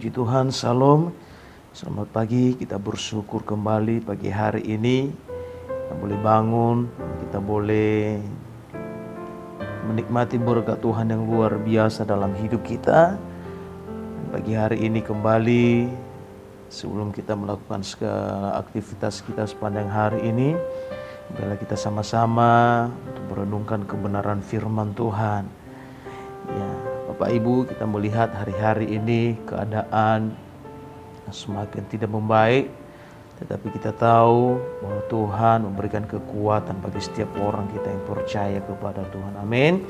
Puji Tuhan, Salam. Selamat pagi, kita bersyukur kembali pagi hari ini. Kita boleh bangun, kita boleh menikmati berkat Tuhan yang luar biasa dalam hidup kita. Pagi hari ini kembali, sebelum kita melakukan segala aktivitas kita sepanjang hari ini, bila kita sama-sama untuk merenungkan kebenaran firman Tuhan. Ya, Bapak Ibu, kita melihat hari-hari ini keadaan semakin tidak membaik, tetapi kita tahu bahwa Tuhan memberikan kekuatan bagi setiap orang kita yang percaya kepada Tuhan. Amin.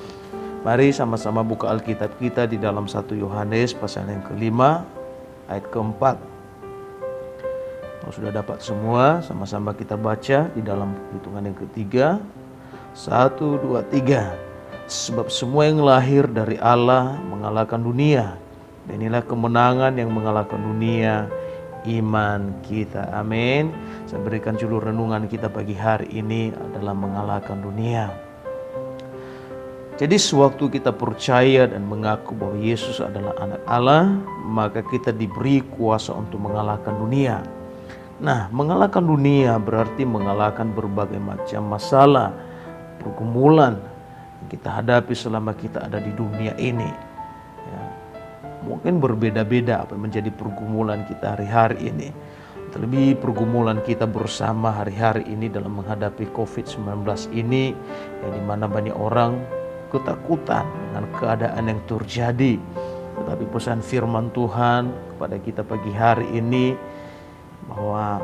Mari sama-sama buka Alkitab kita di dalam 1 Yohanes pasal yang kelima ayat keempat. Kalau sudah dapat semua, sama-sama kita baca di dalam hitungan yang ketiga. 1, 2, 3. Sebab semua yang lahir dari Allah mengalahkan dunia. Dan inilah kemenangan yang mengalahkan dunia, iman kita. Amin. Saya berikan judul renungan kita pagi hari ini adalah mengalahkan dunia. Jadi sewaktu kita percaya dan mengaku bahwa Yesus adalah anak Allah, maka kita diberi kuasa untuk mengalahkan dunia. Nah, mengalahkan dunia berarti mengalahkan berbagai macam masalah, pergumulan yang kita hadapi selama kita ada di dunia ini. Ya, mungkin berbeda-beda apa yang menjadi pergumulan kita hari-hari ini. Terlebih pergumulan kita bersama hari-hari ini dalam menghadapi COVID-19 ini, yang dimana banyak orang ketakutan dengan keadaan yang terjadi. Tetapi pesan firman Tuhan kepada kita pagi hari ini bahwa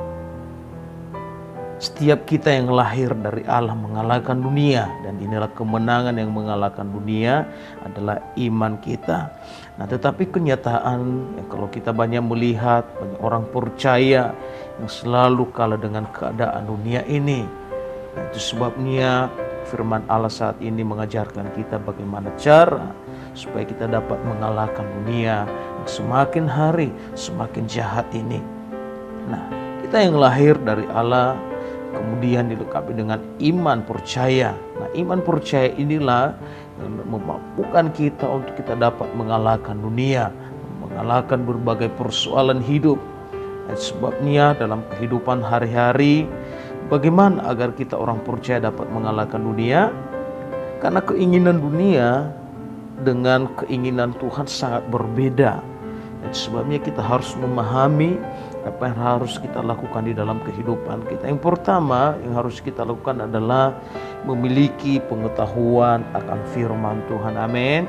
setiap kita yang lahir dari Allah mengalahkan dunia, dan inilah kemenangan yang mengalahkan dunia adalah iman kita. Nah, tetapi kenyataan kalau kita banyak melihat banyak orang percaya yang selalu kalah dengan keadaan dunia ini. Nah, itu sebabnya firman Allah saat ini mengajarkan kita bagaimana cara supaya kita dapat mengalahkan dunia yang semakin hari semakin jahat ini. Nah, kita yang lahir dari Allah kemudian dilengkapi dengan iman percaya. Nah, iman percaya inilah yang memampukan kita untuk kita dapat mengalahkan dunia, mengalahkan berbagai persoalan hidup. Dan sebabnya dalam kehidupan hari-hari, bagaimana agar kita orang percaya dapat mengalahkan dunia? Karena keinginan dunia dengan keinginan Tuhan sangat berbeda. Dan sebabnya kita harus memahami apa yang harus kita lakukan di dalam kehidupan kita. Yang pertama yang harus kita lakukan adalah memiliki pengetahuan akan firman Tuhan. Amin.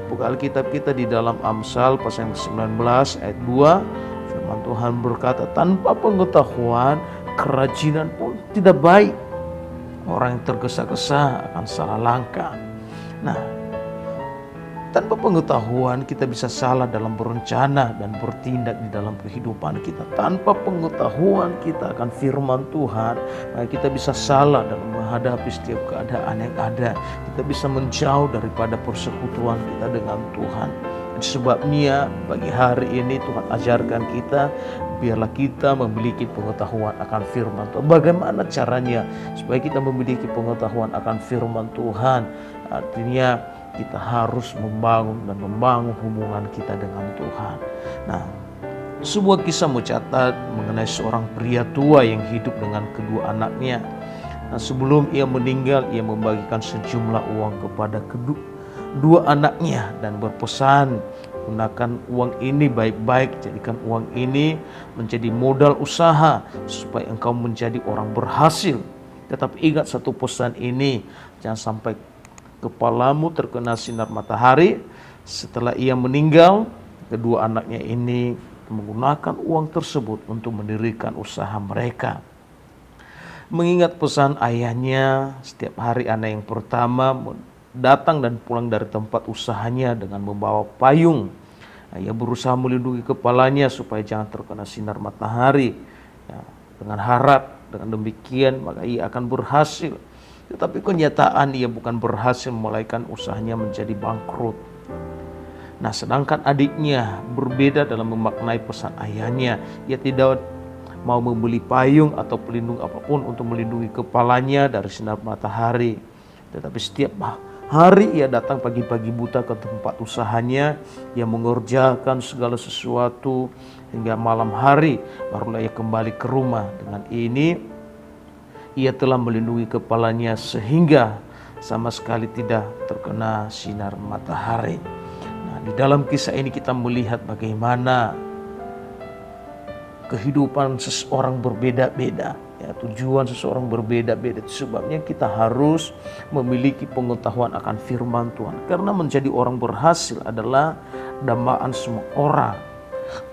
Buka Alkitab kita di dalam Amsal pasal 19 ayat 2. Firman Tuhan berkata, tanpa pengetahuan kerajinan pun tidak baik. Orang yang tergesa-gesa akan salah langkah. Nah, tanpa pengetahuan kita bisa salah dalam berencana dan bertindak di dalam kehidupan kita. Tanpa pengetahuan kita akan firman Tuhan, maka kita bisa salah dalam menghadapi setiap keadaan yang ada. Kita bisa menjauh daripada persekutuan kita dengan Tuhan. Sebabnya pagi hari ini Tuhan ajarkan kita, biarlah kita memiliki pengetahuan akan firman Tuhan. Bagaimana caranya supaya kita memiliki pengetahuan akan firman Tuhan? Artinya kita harus membangun hubungan kita dengan Tuhan. Nah, sebuah kisah mencatat mengenai seorang pria tua yang hidup dengan kedua anaknya. Nah, sebelum ia meninggal, ia membagikan sejumlah uang kepada kedua anaknya dan berpesan, gunakan uang ini baik-baik, jadikan uang ini menjadi modal usaha supaya engkau menjadi orang berhasil. Tetapi ingat satu pesan ini, jangan sampai kepalamu terkena sinar matahari. Setelah ia meninggal, kedua anaknya ini menggunakan uang tersebut untuk mendirikan usaha mereka. Mengingat pesan ayahnya, setiap hari anak yang pertama datang dan pulang dari tempat usahanya dengan membawa payung. Ia berusaha melindungi kepalanya supaya jangan terkena sinar matahari. Ya, dengan harap dengan demikian maka ia akan berhasil. Tetapi kenyataan ia bukan berhasil, melainkan usahanya menjadi bangkrut. Nah, sedangkan adiknya berbeda dalam memaknai pesan ayahnya. Ia tidak mau membeli payung atau pelindung apapun untuk melindungi kepalanya dari sinar matahari. Tetapi setiap hari ia datang pagi-pagi buta ke tempat usahanya, ia mengerjakan segala sesuatu hingga malam hari barulah ia kembali ke rumah. Dengan ini ia telah melindungi kepalanya sehingga sama sekali tidak terkena sinar matahari. Nah, di dalam kisah ini kita melihat bagaimana kehidupan seseorang berbeda-beda. Ya, tujuan seseorang berbeda-beda. Sebabnya kita harus memiliki pengetahuan akan firman Tuhan. Karena menjadi orang berhasil adalah dambaan semua orang.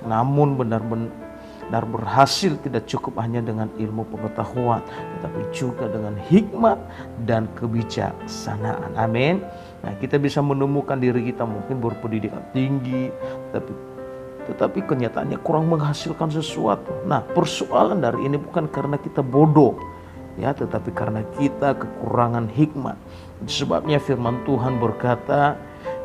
Namun benar-benar berhasil tidak cukup hanya dengan ilmu pengetahuan, tetapi juga dengan hikmat dan kebijaksanaan. Amin. Nah, kita bisa menemukan diri kita mungkin berpendidikan tinggi, tetapi kenyataannya kurang menghasilkan sesuatu. Nah, persoalan dari ini bukan karena kita bodoh, ya, tetapi karena kita kekurangan hikmat. Sebabnya firman Tuhan berkata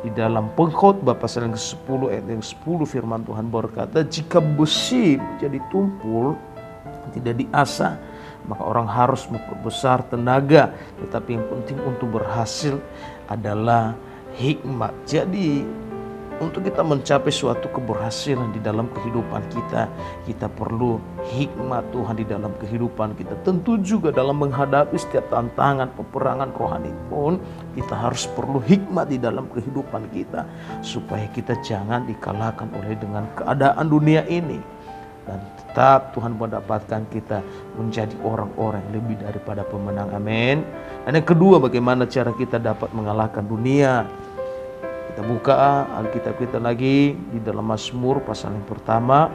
di dalam Pengkhotbah pasal yang ke-10 ayat yang 10, firman Tuhan berkata, jika besi menjadi tumpul tidak diasah, maka orang harus memperbesar tenaga, tetapi yang penting untuk berhasil adalah hikmat. Jadi untuk kita mencapai suatu keberhasilan di dalam kehidupan kita, kita perlu hikmat Tuhan di dalam kehidupan kita. Tentu juga dalam menghadapi setiap tantangan peperangan rohani pun, kita harus perlu hikmat di dalam kehidupan kita, supaya kita jangan dikalahkan oleh dengan keadaan dunia ini. Dan tetap Tuhan mendapatkan kita menjadi orang-orang yang lebih daripada pemenang. Amin. Dan yang kedua, bagaimana cara kita dapat mengalahkan dunia? Kita buka Alkitab kita lagi di dalam Mazmur pasal yang pertama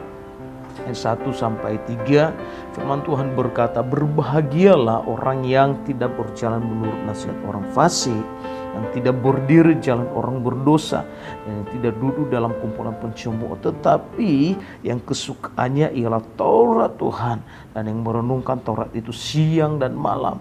ayat 1 sampai 3. Firman Tuhan berkata, berbahagialah orang yang tidak berjalan menurut nasihat orang fasik, yang tidak berdiri jalan orang berdosa, yang tidak duduk dalam kumpulan pencemooh, tetapi yang kesukaannya ialah Taurat Tuhan, dan yang merenungkan Taurat itu siang dan malam.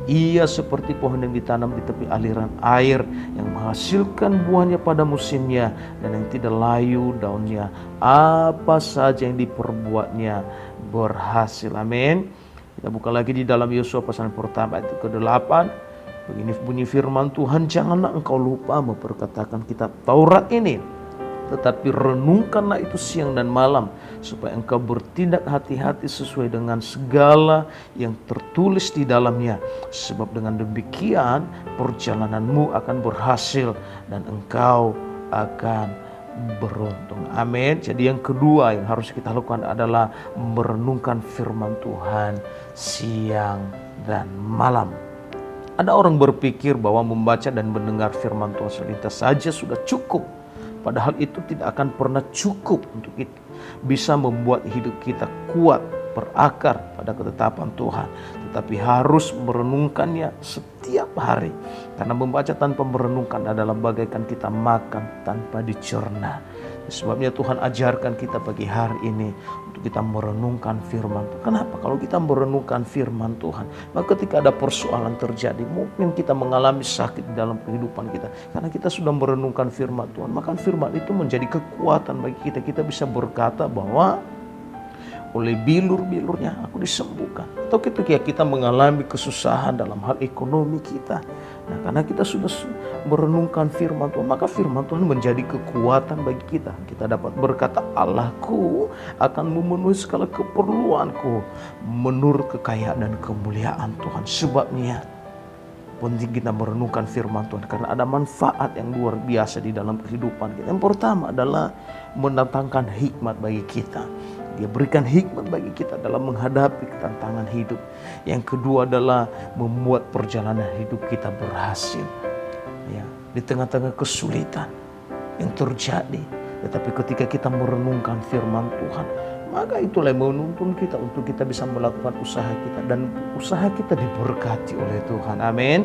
Ia seperti pohon yang ditanam di tepi aliran air, yang menghasilkan buahnya pada musimnya, dan yang tidak layu daunnya. Apa saja yang diperbuatnya berhasil. Amin. Kita buka lagi di dalam Yosua pasal pertama ayat ke-8. Begini bunyi firman Tuhan, janganlah engkau lupa memperkatakan kitab Taurat ini, tetapi renungkanlah itu siang dan malam, supaya engkau bertindak hati-hati sesuai dengan segala yang tertulis di dalamnya. Sebab dengan demikian perjalananmu akan berhasil dan engkau akan beruntung. Amin. Jadi yang kedua yang harus kita lakukan adalah merenungkan firman Tuhan siang dan malam. Ada orang berpikir bahwa membaca dan mendengar firman Tuhan selintas saja sudah cukup. Padahal itu tidak akan pernah cukup untuk kita bisa membuat hidup kita kuat, berakar pada ketetapan Tuhan. Tetapi harus merenungkannya setiap hari. Karena membaca tanpa merenungkan adalah bagaikan kita makan tanpa dicerna. Sebabnya Tuhan ajarkan kita pagi hari ini untuk kita merenungkan firman Tuhan. Kenapa? Kalau kita merenungkan firman Tuhan, maka ketika ada persoalan terjadi, mungkin kita mengalami sakit di dalam kehidupan kita, karena kita sudah merenungkan firman Tuhan, maka firman itu menjadi kekuatan bagi kita. Kita bisa berkata bahwa oleh bilur-bilurnya aku disembuhkan. Atau ketika kita mengalami kesusahan dalam hal ekonomi kita, nah karena kita sudah merenungkan firman Tuhan, maka firman Tuhan menjadi kekuatan bagi kita. Kita dapat berkata, Allahku akan memenuhi segala keperluanku menurut kekayaan dan kemuliaan Tuhan. Sebabnya penting kita merenungkan firman Tuhan, karena ada manfaat yang luar biasa di dalam kehidupan kita. Yang pertama adalah mendatangkan hikmat bagi kita. Dia berikan hikmat bagi kita dalam menghadapi tantangan hidup. Yang kedua adalah membuat perjalanan hidup kita berhasil. Ya, di tengah-tengah kesulitan yang terjadi, tetapi ketika kita merenungkan firman Tuhan, maka itulah yang menuntun kita untuk kita bisa melakukan usaha kita, dan usaha kita diberkati oleh Tuhan. Amin.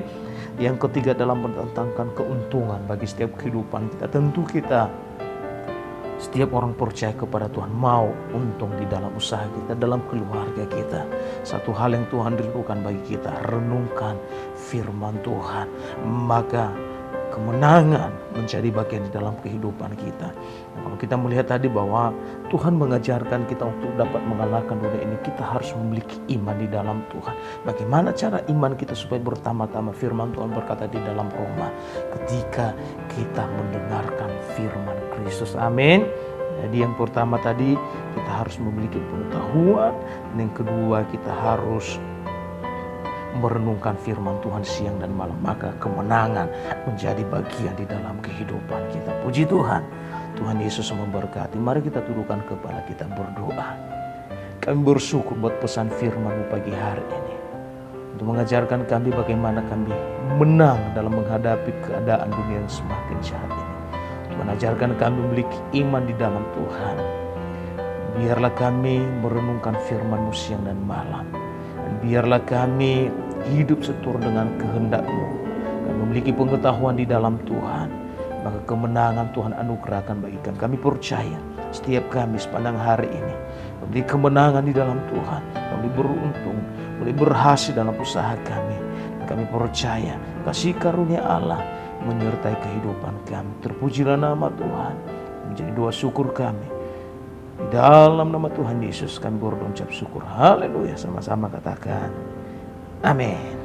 Yang ketiga adalah mendatangkan keuntungan bagi setiap kehidupan kita. Tentu kita, setiap orang percaya kepada Tuhan, mau untung di dalam usaha kita, dalam keluarga kita. Satu hal yang Tuhan rindukan bagi kita, renungkan firman Tuhan. Maka kemenangan menjadi bagian di dalam kehidupan kita. Nah, kalau kita melihat tadi bahwa Tuhan mengajarkan kita untuk dapat mengalahkan dunia ini, kita harus memiliki iman di dalam Tuhan. Bagaimana cara iman kita supaya bertambah-tambah? Firman Tuhan berkata di dalam Roma, ketika kita mendengarkan firman Kristus. Amin. Jadi yang pertama tadi, kita harus memiliki pengetahuan. Dan yang kedua, kita harus merenungkan firman Tuhan siang dan malam, maka kemenangan menjadi bagian di dalam kehidupan kita. Puji Tuhan. Tuhan Yesus memberkati. Mari kita tundukkan kepala kita berdoa. Kami bersyukur buat pesan firman-Mu pagi hari ini, untuk mengajarkan kami bagaimana kami menang dalam menghadapi keadaan dunia yang semakin jahat ini. Tuhan, ajarkan kami memiliki iman di dalam Tuhan. Biarlah kami merenungkan firman-Mu siang dan malam. Biarlah kami hidup seturut dengan kehendak-Mu. Kami memiliki pengetahuan di dalam Tuhan, maka kemenangan Tuhan anugerahkan bagi kami. Kami percaya setiap kami sepanjang hari ini memiliki kemenangan di dalam Tuhan. Kami beruntung, boleh berhasil dalam usaha kami. Dan kami percaya kasih karunia Allah menyertai kehidupan kami. Terpujilah nama Tuhan. Menjadi doa syukur kami. Dalam nama Tuhan Yesus kami berucap syukur. Haleluya. Sama-sama katakan amin.